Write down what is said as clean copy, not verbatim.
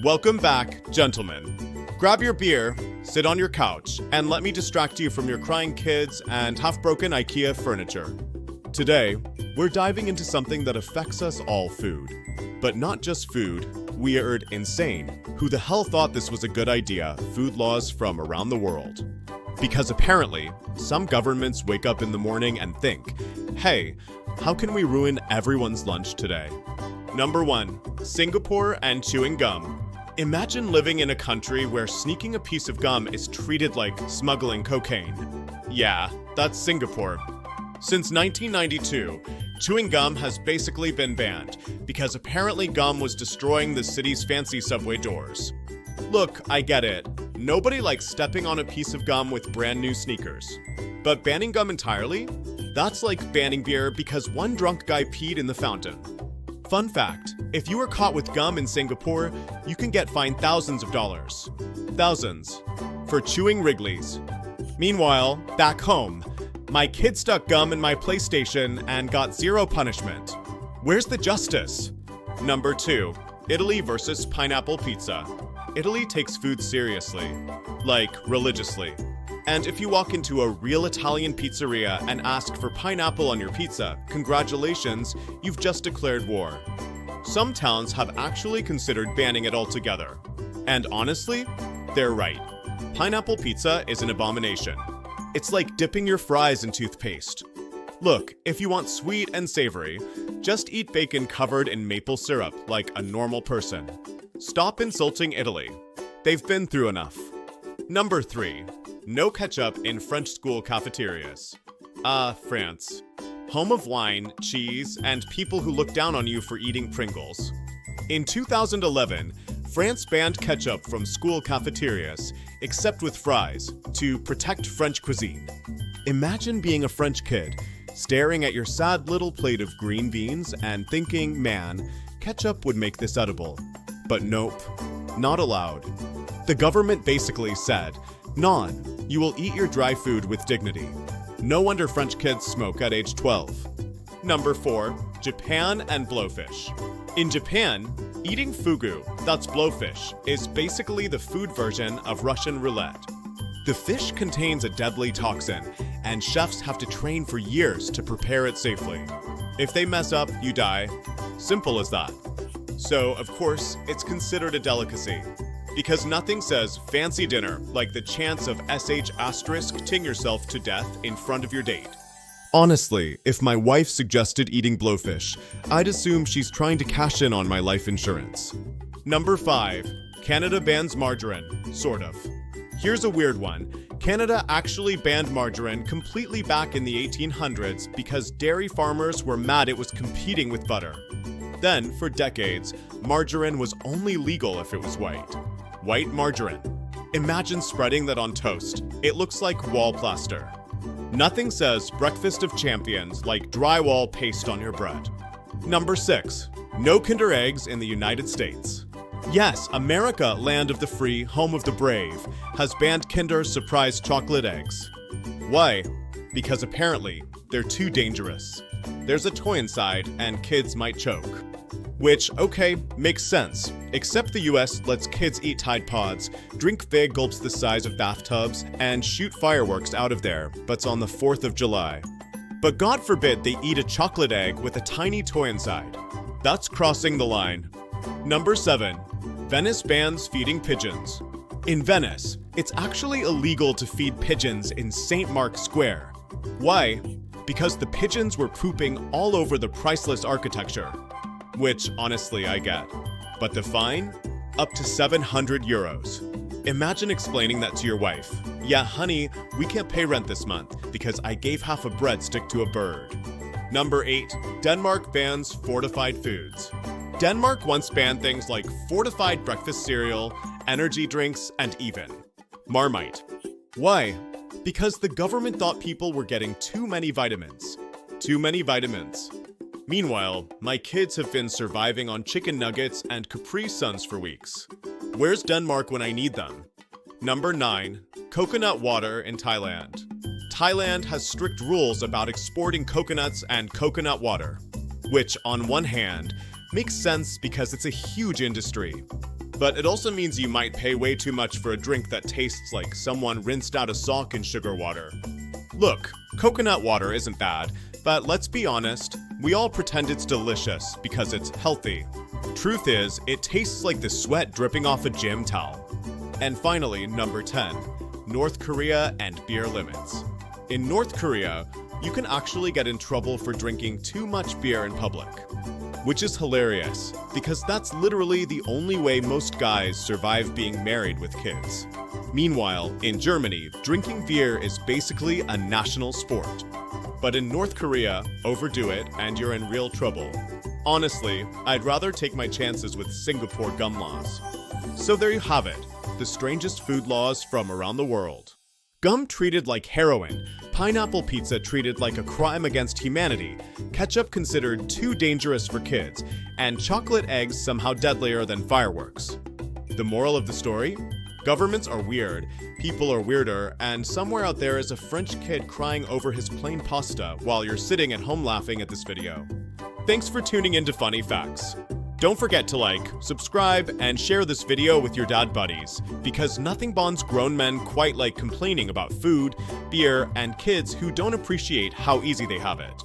Welcome back, gentlemen. Grab your beer, sit on your couch, and let me distract you from your crying kids and half-broken IKEA furniture. Today, we're diving into something that affects us all: food. But not just food, weird, insane. Who the hell thought this was a good idea? Food laws from around the world. Because apparently, some governments wake up in the morning and think, hey, how can we ruin everyone's lunch today? Number 1. Singapore and chewing gum. Imagine living in a country where sneaking a piece of gum is treated like smuggling cocaine. Yeah, that's Singapore. Since 1992, chewing gum has basically been banned because apparently gum was destroying the city's fancy subway doors. Look, I get it. Nobody likes stepping on a piece of gum with brand new sneakers. But banning gum entirely? That's like banning beer because one drunk guy peed in the fountain. Fun fact, if you are caught with gum in Singapore, you can get fined thousands of dollars. Thousands. For chewing Wrigley's. Meanwhile, back home, my kid stuck gum in my PlayStation and got zero punishment. Where's the justice? Number 2. Italy versus pineapple pizza. Italy takes food seriously. Like, religiously. And if you walk into a real Italian pizzeria and ask for pineapple on your pizza, congratulations, you've just declared war. Some towns have actually considered banning it altogether. And honestly, they're right. Pineapple pizza is an abomination. It's like dipping your fries in toothpaste. Look, if you want sweet and savory, just eat bacon covered in maple syrup like a normal person. Stop insulting Italy. They've been through enough. Number 3. No ketchup in French school cafeterias. France. Home of wine, cheese, and people who look down on you for eating Pringles. In 2011, France banned ketchup from school cafeterias, except with fries, to protect French cuisine. Imagine being a French kid, staring at your sad little plate of green beans and thinking, man, ketchup would make this edible. But nope, not allowed. The government basically said, non, you will eat your dry food with dignity. No wonder French kids smoke at age 12. Number 4. Japan and blowfish. In Japan, eating fugu, that's blowfish, is basically the food version of Russian roulette. The fish contains a deadly toxin, and chefs have to train for years to prepare it safely. If they mess up, you die. Simple as that. So, of course, it's considered a delicacy. Because nothing says fancy dinner like the chance of sh*ting yourself to death in front of your date. Honestly, if my wife suggested eating blowfish, I'd assume she's trying to cash in on my life insurance. Number 5. Canada bans margarine, sort of. Here's a weird one. Canada actually banned margarine completely back in the 1800s because dairy farmers were mad it was competing with butter. Then, for decades, margarine was only legal if it was white. White margarine. Imagine spreading that on toast. It looks like wall plaster. Nothing says breakfast of champions like drywall paste on your bread. Number 6. No Kinder Eggs in the United States. Yes, America, land of the free, home of the brave, has banned Kinder Surprise chocolate eggs. Why? Because apparently, they're too dangerous. There's a toy inside, and kids might choke. Which, okay, makes sense. Except the US lets kids eat Tide Pods, drink big gulps the size of bathtubs, and shoot fireworks out of there, but's on the 4th of July. But God forbid they eat a chocolate egg with a tiny toy inside. That's crossing the line. Number 7. Venice bans feeding pigeons. In Venice, it's actually illegal to feed pigeons in St. Mark's Square. Why? Because the pigeons were pooping all over the priceless architecture. Which, honestly, I get. But the fine? Up to 700 euros. Imagine explaining that to your wife. Yeah, honey, we can't pay rent this month because I gave half a breadstick to a bird. Number 8. Denmark bans fortified foods. Denmark once banned things like fortified breakfast cereal, energy drinks, and even Marmite. Why? Because the government thought people were getting too many vitamins. Too many vitamins. Meanwhile, my kids have been surviving on chicken nuggets and Capri Suns for weeks. Where's Denmark when I need them? Number 9. Coconut water in Thailand. Thailand has strict rules about exporting coconuts and coconut water, which, on one hand, makes sense because it's a huge industry. But it also means you might pay way too much for a drink that tastes like someone rinsed out a sock in sugar water. Look, coconut water isn't bad, but let's be honest, we all pretend it's delicious because it's healthy. Truth is, it tastes like the sweat dripping off a gym towel. And finally, number 10, North Korea and beer limits. In North Korea, you can actually get in trouble for drinking too much beer in public. Which is hilarious, because that's literally the only way most guys survive being married with kids. Meanwhile, in Germany, drinking beer is basically a national sport. But in North Korea, overdo it and you're in real trouble. Honestly, I'd rather take my chances with Singapore gum laws. So there you have it, the strangest food laws from around the world. Gum treated like heroin, pineapple pizza treated like a crime against humanity, ketchup considered too dangerous for kids, and chocolate eggs somehow deadlier than fireworks. The moral of the story? Governments are weird, people are weirder, and somewhere out there is a French kid crying over his plain pasta while you're sitting at home laughing at this video. Thanks for tuning in to Funny Facts. Don't forget to like, subscribe, and share this video with your dad buddies, because nothing bonds grown men quite like complaining about food, beer, and kids who don't appreciate how easy they have it.